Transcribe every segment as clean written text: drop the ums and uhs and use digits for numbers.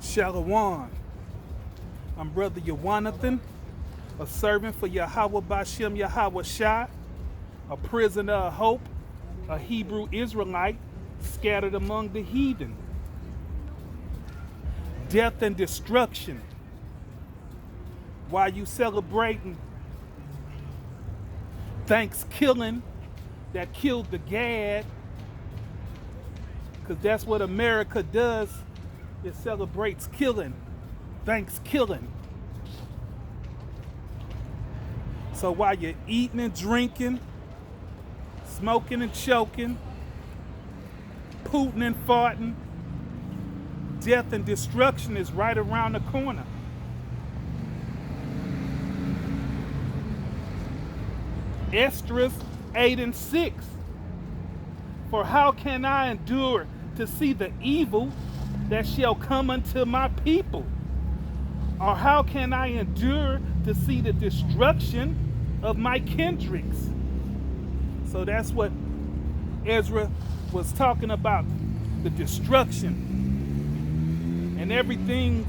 Shalom. I'm Brother Yawanathan, a servant for Yahweh Bashem Yahweh Shai, a prisoner of hope, a Hebrew Israelite scattered among the heathen. Death and destruction. While you celebrating Thanksgiving that killed the Gad, because that's what America does. It celebrates killing, Thanksgiving. So while you're eating and drinking, smoking and choking, pooting and farting, death and destruction is right around the corner. Esdras 8 and 6. For how can I endure to see the evil that shall come unto my people? Or how can I endure to see the destruction of my kindreds? So that's what Ezra was talking about, the destruction. And everything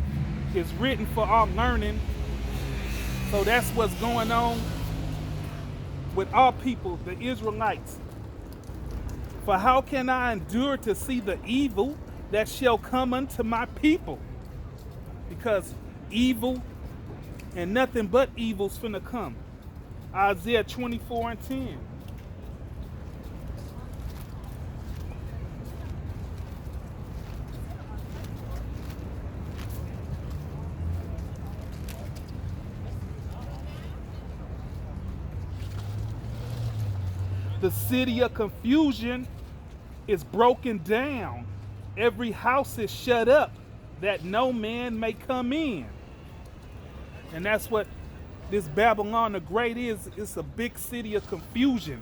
is written for our learning. So that's what's going on with our people, the Israelites. For how can I endure to see the evil that shall come unto my people? Because evil and nothing but evil's finna come. Isaiah 24 and 10. The city of confusion is broken down. Every house is shut up, that no man may come in. And that's what this Babylon the Great is. It's a big city of confusion.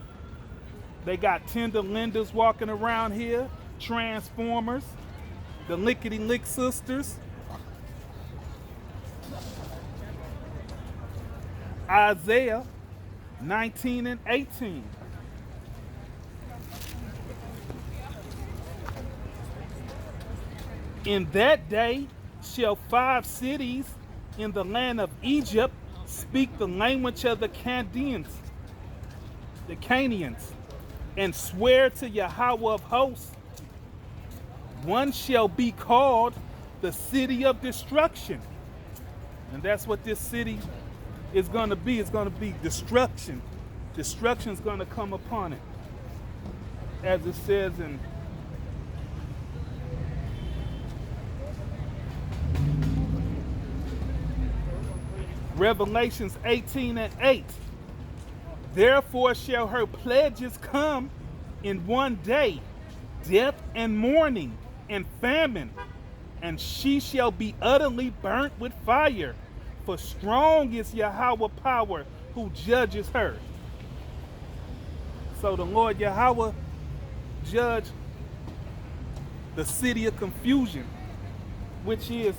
They got tender lenders walking around here, transformers, the lickety lick sisters. Isaiah 19 and 18. In that day shall 5 cities in the land of Egypt speak the language of the Canaans, and swear to Yahweh of hosts. One shall be called the city of destruction. And that's what this city is going to be. It's going to be destruction. Destruction is going to come upon it. As it says in Revelations 18 and 8. Therefore shall her pledges come in one day, death and mourning and famine, and she shall be utterly burnt with fire. For strong is Yahweh power who judges her. So the Lord Yahweh judged the city of confusion, which is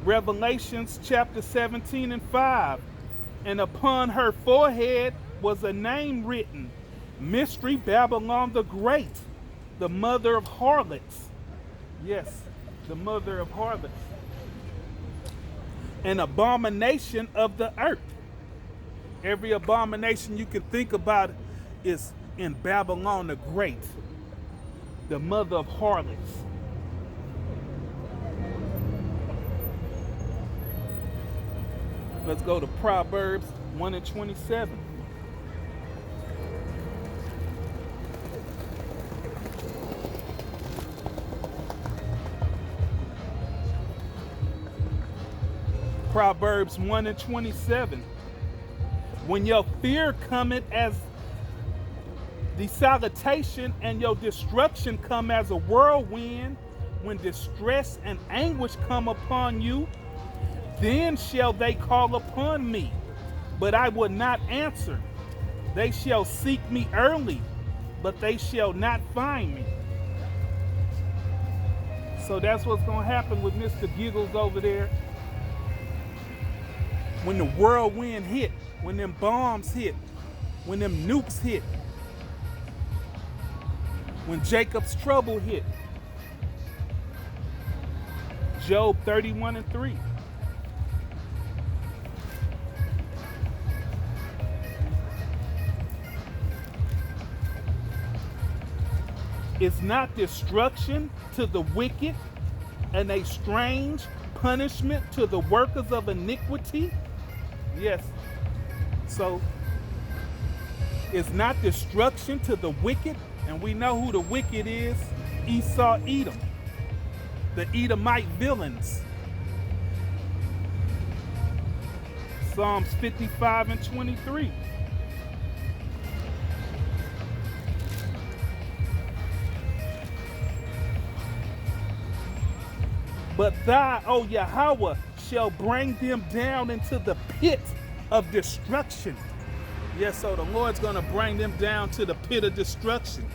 Revelations chapter 17 and 5. And upon her forehead was a name written, Mystery Babylon the Great, the mother of harlots. Yes, the mother of harlots. An abomination of the earth. Every abomination you can think about is in Babylon the Great, the mother of harlots. Let's go to Proverbs 1 and 27. Proverbs 1 and 27. When your fear cometh as desolation and your destruction come as a whirlwind, when distress and anguish come upon you, then shall they call upon me, but I will not answer. They shall seek me early, but they shall not find me. So that's what's going to happen with Mr. Giggles over there. When the whirlwind hit, when them bombs hit, when them nukes hit, when Jacob's trouble hit, Job 31:3. Is not destruction to the wicked and a strange punishment to the workers of iniquity? Yes. So, it's not destruction to the wicked, and we know who the wicked is: Esau, Edom, the Edomite villains. Psalms 55:23. But thou, O Yahweh, shall bring them down into the pit of destruction. Yes, so the Lord's going to bring them down to the pit of destruction.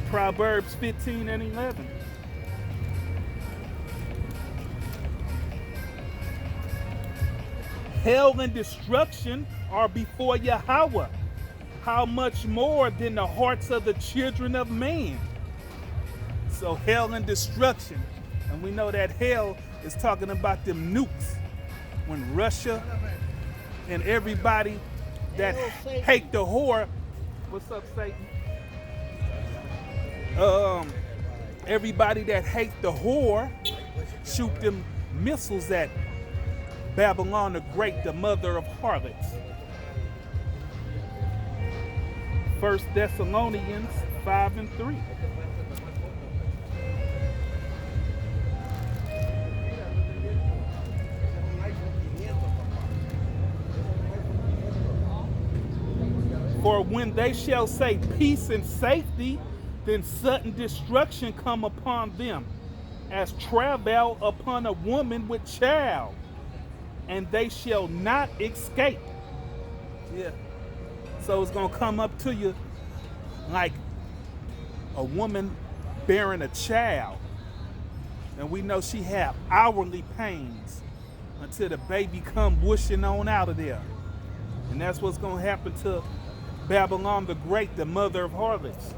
Proverbs 15:11. Hell and destruction are before Yahweh. How much more than the hearts of the children of man? So hell and destruction. And we know that hell is talking about them nukes. When Russia and everybody that hate the whore, what's up, Satan? Everybody that hate the whore shoot them missiles at Babylon the Great, the mother of harlots. 1 Thessalonians 5:3. For when they shall say peace and safety, then sudden destruction come upon them, as travail upon a woman with child, and they shall not escape. Yeah. So it's gonna come up to you like a woman bearing a child, and we know she have hourly pains until the baby come whooshing on out of there, and that's what's gonna happen to Babylon the Great, the mother of harlots.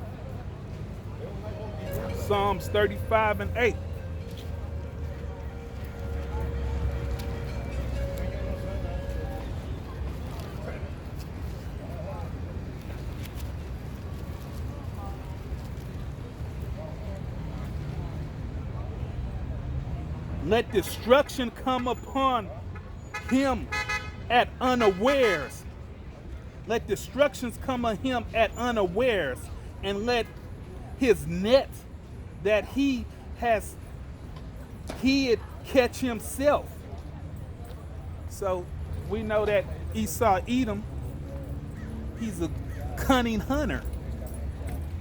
Psalms 35:8. Let destruction come upon him at unawares. Let destructions come on him at unawares, and let his net that he has hid catch himself. So we know that Esau, Edom, he's a cunning hunter,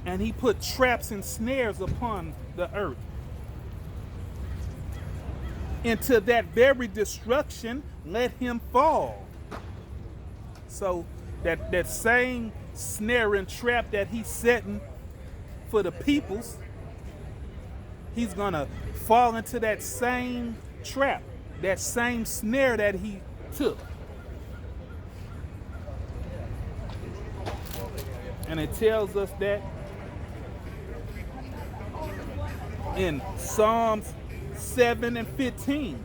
and he put traps and snares upon the earth. Into that very destruction, let him fall. So that same snare and trap that he's setting for the peoples, he's gonna fall into that same trap, that same snare that he took. And it tells us that in Psalms 7:15.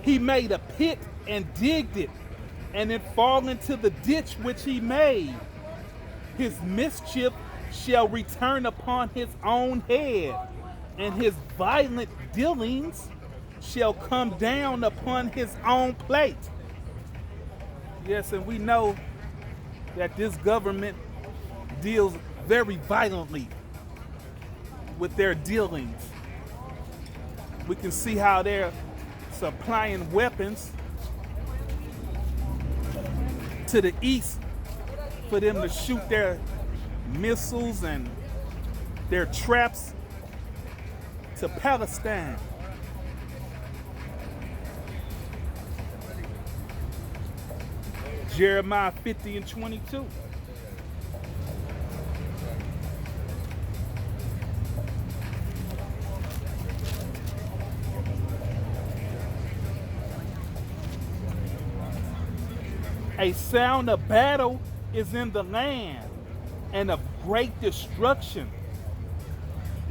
He made a pit and digged it, and it fall into the ditch which he made. His mischief shall return upon his own head, and his violent dealings shall come down upon his own plate. Yes, and we know that this government deals very violently with their dealings. We can see how they're supplying weapons to the east for them to shoot their missiles and their traps to Palestine. Jeremiah 50:22. A sound of battle is in the land, and of great destruction.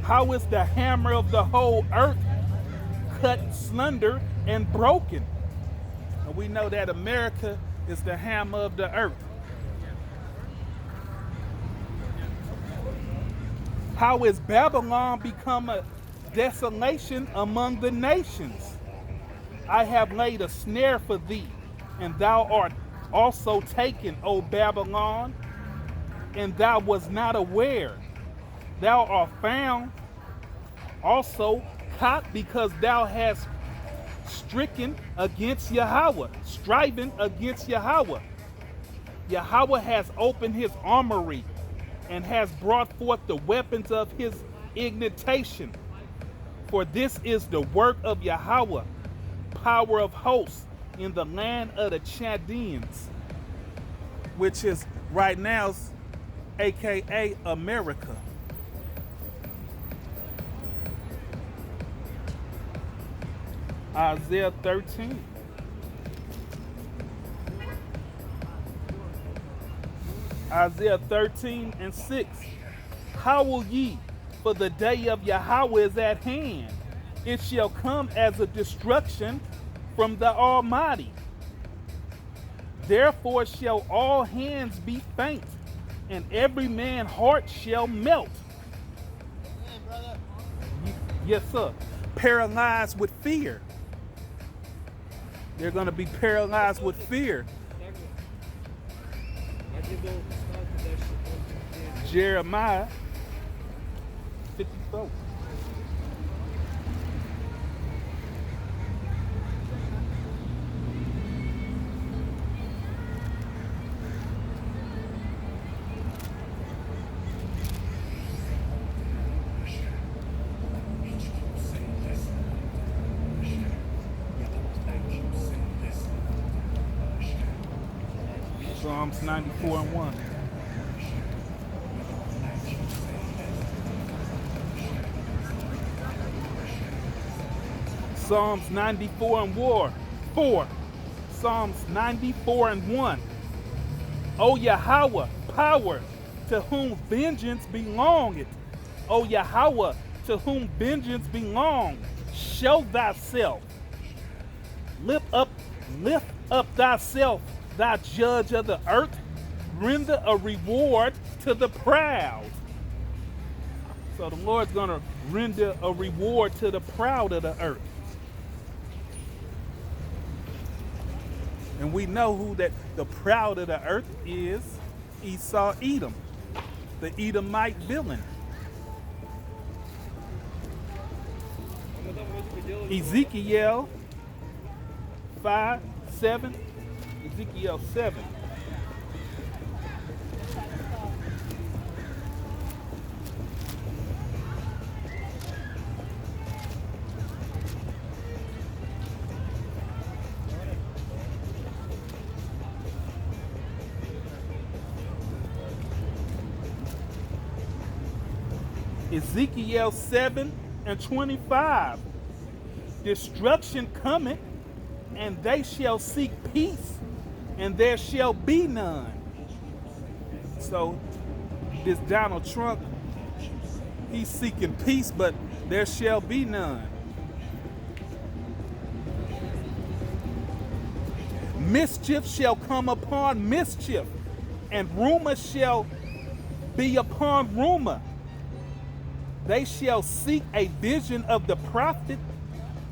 How is the hammer of the whole earth cut slender and broken? And we know that America is the hammer of the earth. How is Babylon become a desolation among the nations? I have laid a snare for thee, and thou art also taken, O Babylon, and thou was not aware. Thou art found also caught, because thou hast stricken against Yahweh, striving against Yahweh. Yahweh has opened his armory and has brought forth the weapons of his indignation. For this is the work of Yahweh, power of hosts, in the land of the Chaldeans, which is right now, aka America. Isaiah 13. Isaiah 13:6. Howl ye, for the day of Yahweh is at hand. It shall come as a destruction from the Almighty. Therefore shall all hands be faint, and every man's heart shall melt. Yes, sir. Paralyzed with fear. They're going to be paralyzed with fear. Jeremiah 54. Psalms 94:1. Psalms 94:4. Psalms 94:1. O Yahweh, power, to whom vengeance belongeth. O Yahweh, to whom vengeance belong, show thyself. Lift up thyself, thy judge of the earth. Render a reward to the proud. So the Lord's going to render a reward to the proud of the earth. And we know who that the proud of the earth is. Esau, Edom, the Edomite villain. Ezekiel 5:7. Ezekiel 7. Ezekiel 7:25. Destruction cometh, and they shall seek peace, and there shall be none. So this Donald Trump, he's seeking peace, but there shall be none. Mischief shall come upon mischief, and rumor shall be upon rumor. They shall seek a vision of the prophet,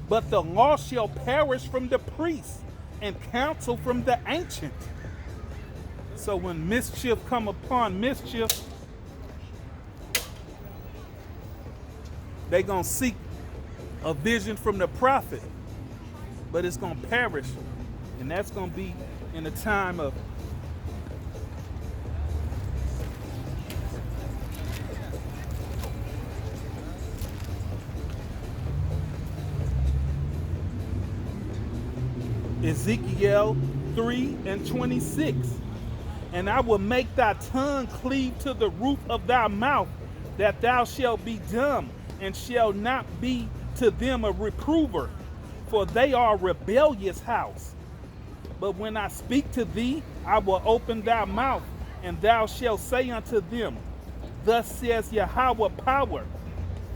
but the law shall perish from the priest, and counsel from the ancient. So when mischief come upon mischief, they gonna seek a vision from the prophet, but it's gonna perish, and that's gonna be in a time of Ezekiel 3:26. And I will make thy tongue cleave to the roof of thy mouth, that thou shalt be dumb, and shall not be to them a reprover, for they are a rebellious house. But when I speak to thee, I will open thy mouth, and thou shalt say unto them, Thus says Yahweh power,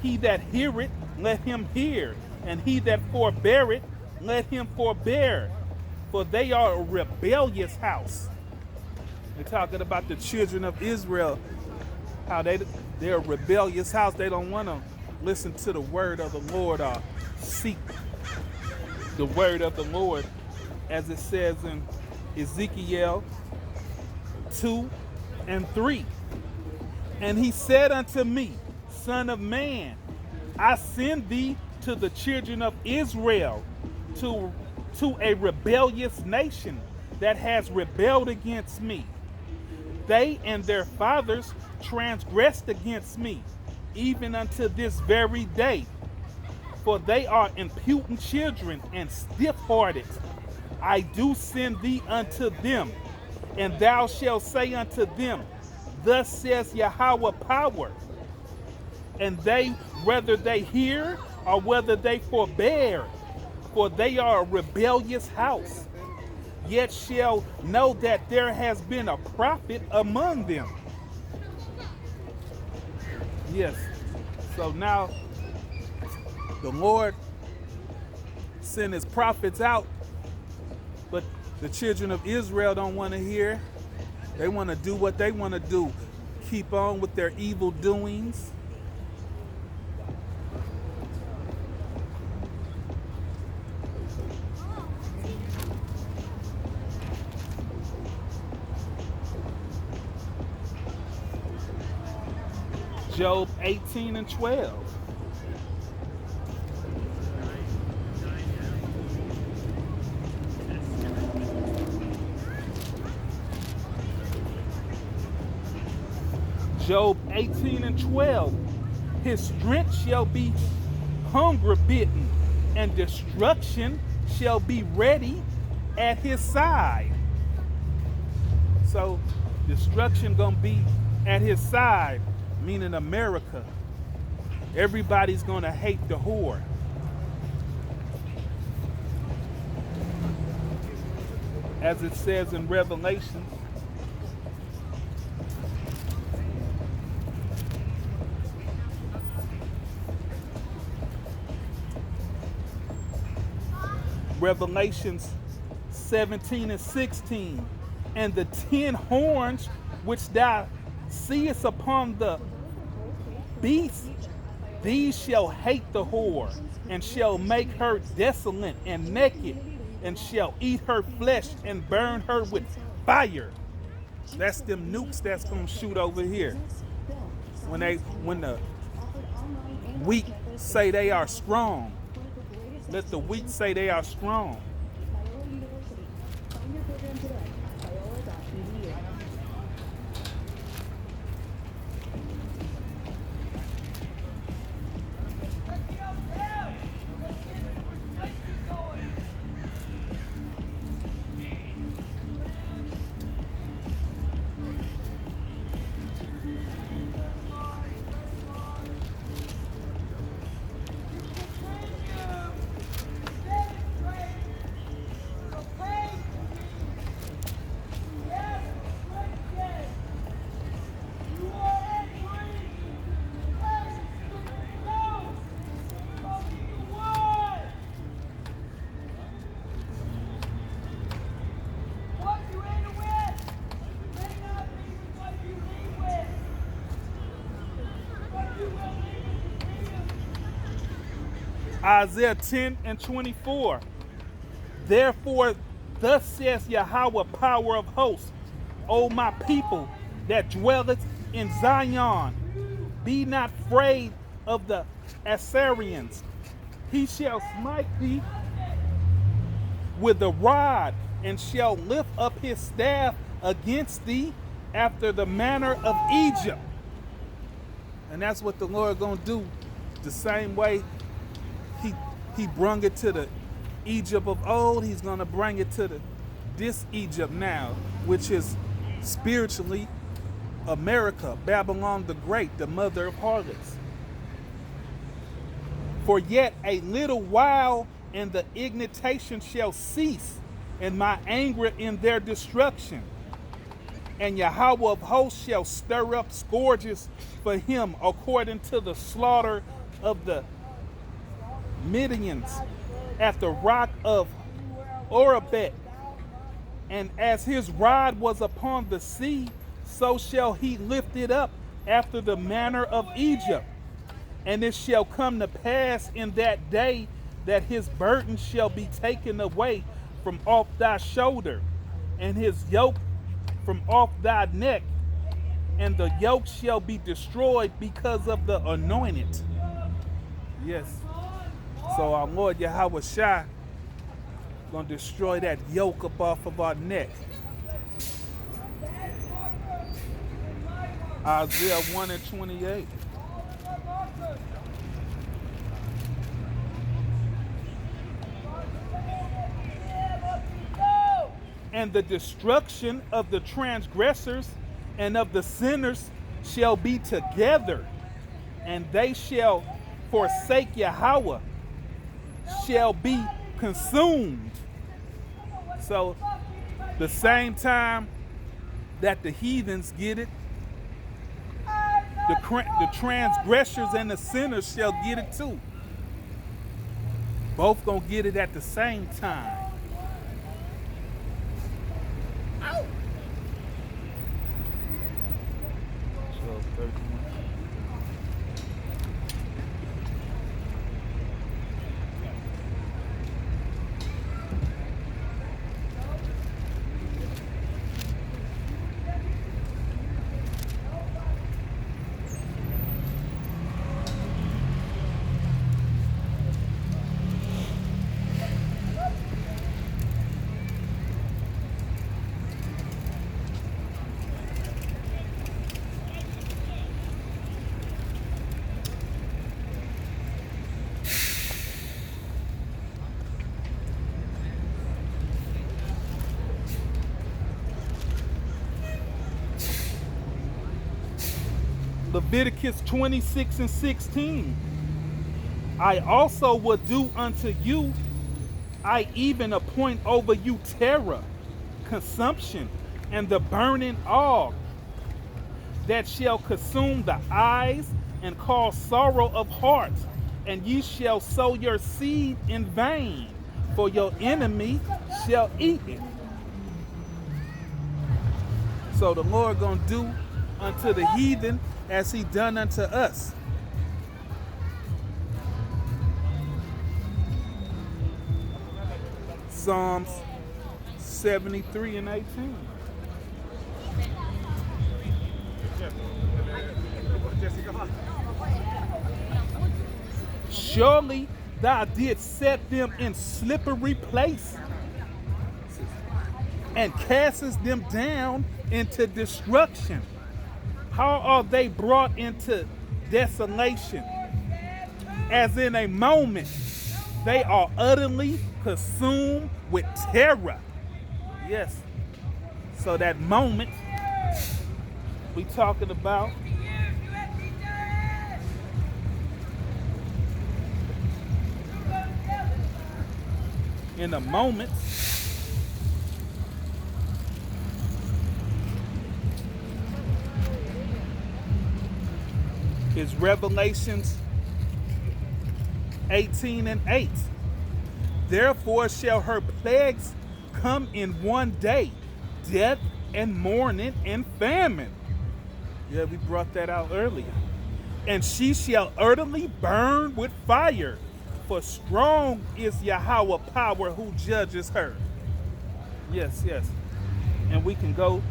He that heareth, let him hear, and he that forbeareth, let him forbear. For they are a rebellious house. They're talking about the children of Israel, how they're a rebellious house. They don't want to listen to the word of the Lord or seek the word of the Lord, as it says in Ezekiel 2 and 3. And he said unto me, Son of man, I send thee to the children of Israel, to a rebellious nation that has rebelled against me. They and their fathers transgressed against me, even unto this very day. For they are impudent children and stiff-hearted. I do send thee unto them, and thou shalt say unto them, Thus says Yahweh power. And they, whether they hear or whether they forbear, for they are a rebellious house, yet shall know that there has been a prophet among them. Yes, so now the Lord sent his prophets out, but the children of Israel don't want to hear. They want to do what they want to do. Keep on with their evil doings. Job 18 and 12. Job 18 and 12. His strength shall be hunger bitten, and destruction shall be ready at his side. So destruction gonna be at his side, meaning America. Everybody's gonna hate the whore. As it says in Revelation, Revelations 17 and 16, and the 10 horns which thou seest upon the beast, these shall hate the whore, and shall make her desolate and naked, and shall eat her flesh and burn her with fire. That's them nukes that's gonna shoot over here. When the weak say they are strong, let the weak say they are strong. Isaiah 10 and 24. Therefore, thus says Yahweh, power of hosts, O my people that dwelleth in Zion, be not afraid of the Assyrians. He shall smite thee with a rod, and shall lift up his staff against thee after the manner of Egypt. And that's what the Lord gonna do, the same way he brung it to the Egypt of old. He's gonna bring it to this Egypt now, which is spiritually America, Babylon the Great, the mother of harlots. For yet a little while, and the indignation shall cease, and my anger in their destruction. And Yahweh of hosts shall stir up scourges for him according to the slaughter of the Midians at the rock of Orabet. And as his rod was upon the sea, so shall he lift it up after the manner of Egypt. And it shall come to pass in that day that his burden shall be taken away from off thy shoulder, and his yoke from off thy neck, and the yoke shall be destroyed because of the anointed. Yes. So our Lord Yahweh Shai gonna destroy that yoke up off of our neck. Isaiah 1:28. And the destruction of the transgressors and of the sinners shall be together, and they shall forsake Yahweh, shall be consumed. So the same time that the heathens get it, the transgressors and the sinners shall get it too. Both gonna get it at the same time. Ow. 12:31. Leviticus 26:16. I also will do unto you, I even appoint over you terror, consumption, and the burning ague, that shall consume the eyes and cause sorrow of heart, and ye shall sow your seed in vain, for your enemy shall eat it. So the Lord gonna do unto the heathen as he done unto us. Psalms 73:18. Surely thou didst set them in slippery places, and castest them down into destruction. How are they brought into desolation? As in a moment, they are utterly consumed with terror. Yes. So that moment we talking about in a moment is Revelations 18:8. Therefore shall her plagues come in one day, death and mourning and famine. Yeah, we brought that out earlier. And she shall utterly burn with fire, for strong is Yahweh power who judges her. Yes, yes. And we can go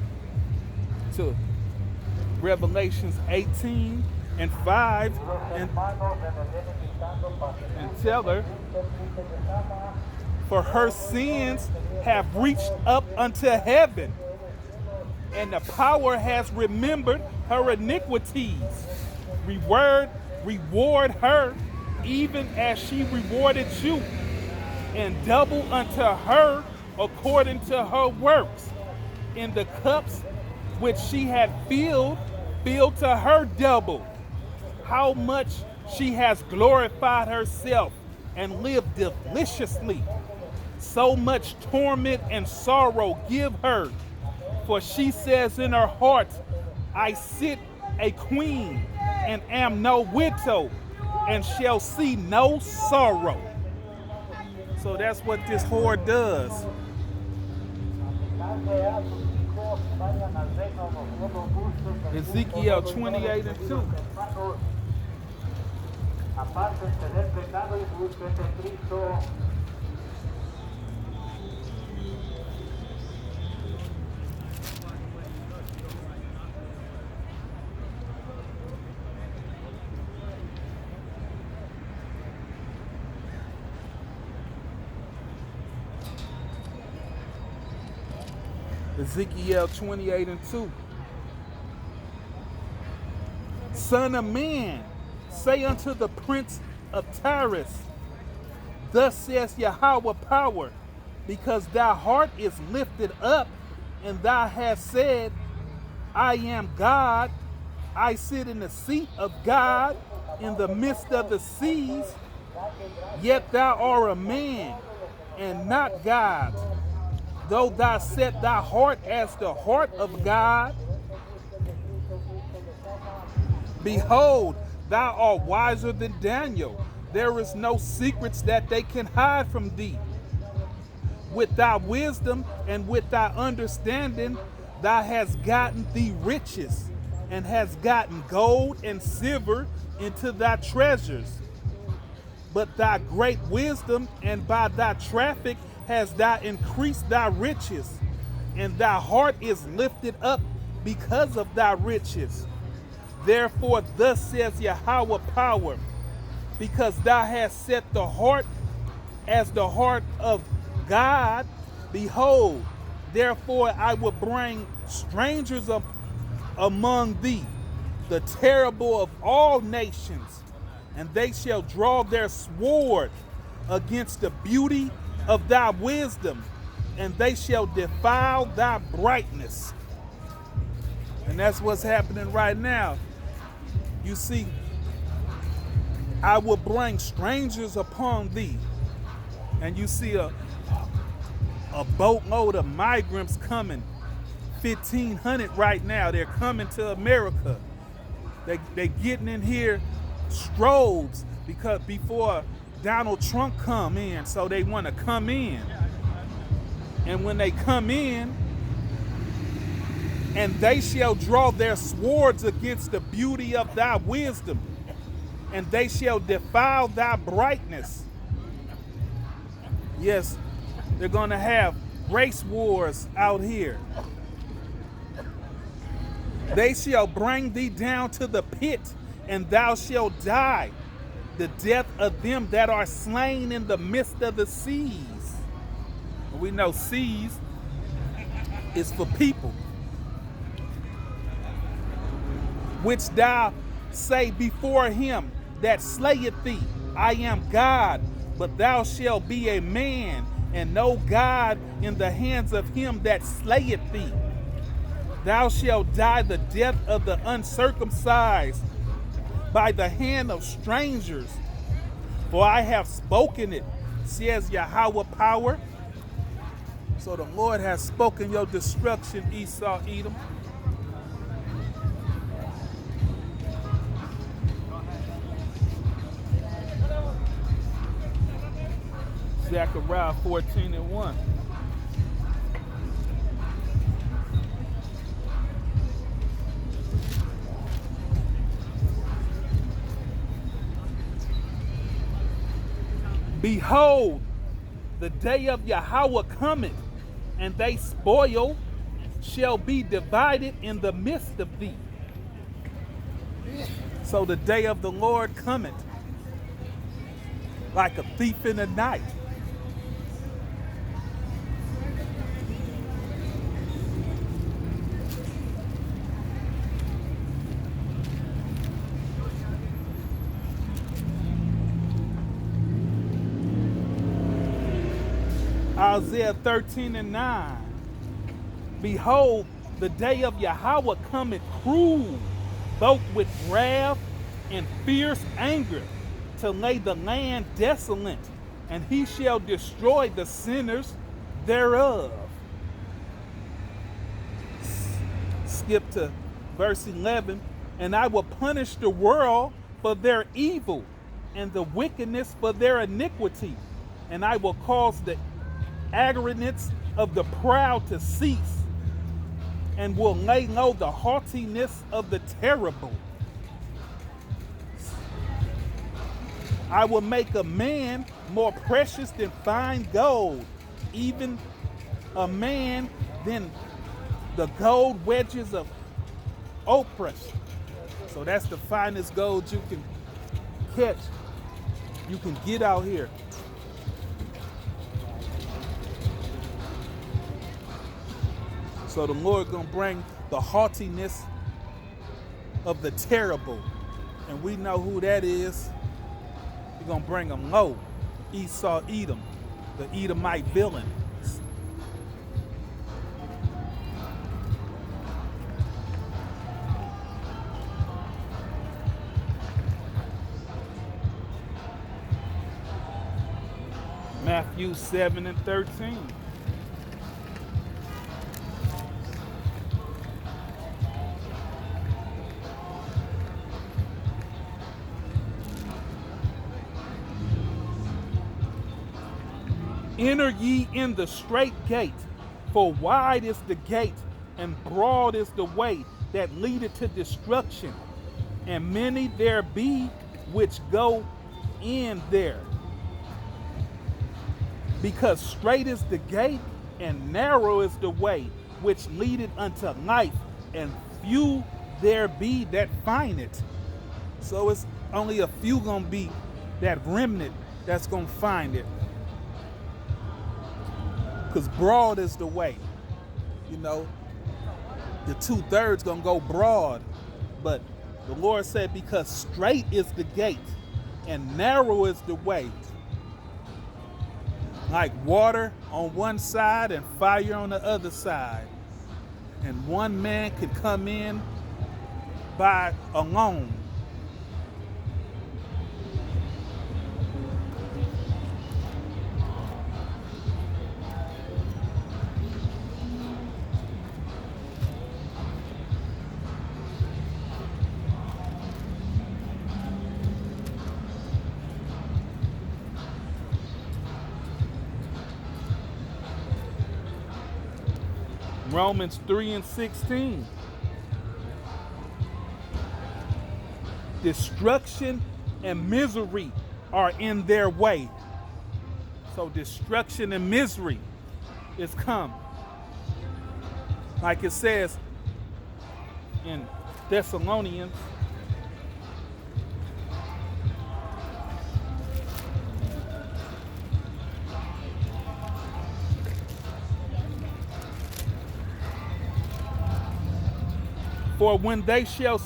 to Revelations 18:5 and tell her, for her sins have reached up unto heaven, and the power has remembered her iniquities. Reward her even as she rewarded you, and double unto her according to her works. In the cups which she had filled to her double. How much she has glorified herself and lived deliciously. So much torment and sorrow give her. For she says in her heart, I sit a queen and am no widow. and shall see no sorrow. So that's what this whore does. Ezekiel 28 and 2. Ezekiel 28 and 2. Son of man, say unto the prince of Tyrus, thus says Yahweh power, because thy heart is lifted up, and thou hast said, I am God, I sit in the seat of God in the midst of the seas, yet thou art a man, and not God. Though thou set thy heart as the heart of God, behold, thou art wiser than Daniel. There is no secrets that they can hide from thee. With thy wisdom and with thy understanding, thou hast gotten thee riches, and hast gotten gold and silver into thy treasures. But thy great wisdom and by thy traffic has thou increased thy riches, and thy heart is lifted up because of thy riches. Therefore thus says Yahweh power, because thou hast set the heart as the heart of God, behold, therefore I will bring strangers up among thee, the terrible of all nations, and they shall draw their sword against the beauty of thy wisdom, and they shall defile thy brightness. And that's what's happening right now. You see, I will bring strangers upon thee. And you see a boatload of migrants coming, 1,500 right now. They're coming to America. They getting in here strobes because before Donald Trump come in, so they want to come in. And when they come in, and they shall draw their swords against the beauty of thy wisdom, and they shall defile thy brightness. Yes, they're going to have race wars out here. They shall bring thee down to the pit, and thou shalt die, the death of them that are slain in the midst of the seas. We know seas is for people. Which thou say before him that slayeth thee, I am God, but thou shalt be a man, and no God in the hands of him that slayeth thee. Thou shalt die the death of the uncircumcised by the hand of strangers, for I have spoken it, says Yahweh power. So the Lord has spoken your destruction, Esau, Edom. Zechariah 14 and 1. Behold, the day of Yahweh cometh, and thy spoil shall be divided in the midst of thee. So the day of the Lord cometh like a thief in the night. Isaiah 13 and 9. Behold, the day of Yahweh cometh cruel, both with wrath and fierce anger, to lay the land desolate, and he shall destroy the sinners thereof. Skip to verse 11. And I will punish the world for their evil, and the wickedness for their iniquity. And I will cause the arrogance of the proud to cease, and will lay low the haughtiness of the terrible. I will make a man more precious than fine gold, even a man than the gold wedges of Oprus. So that's the finest gold you can catch, you can get out here. So the Lord gonna bring the haughtiness of the terrible, and we know who that is. He's gonna bring them low. Esau, Edom, the Edomite villain. Matthew 7:13. Enter ye in the straight gate, for wide is the gate, and broad is the way that leadeth to destruction, and many there be which go in there. Because straight is the gate, and narrow is the way which leadeth unto life, and few there be that find it. So it's only a few gonna be that remnant that's gonna find it. Because broad is the way. You know, the 2/3 gonna go broad. But the Lord said, because straight is the gate and narrow is the way. Like water on one side and fire on the other side. And one man could come in by alone. Romans 3:16. Destruction and misery are in their way. So destruction and misery is come. Like it says in Thessalonians. For when they shall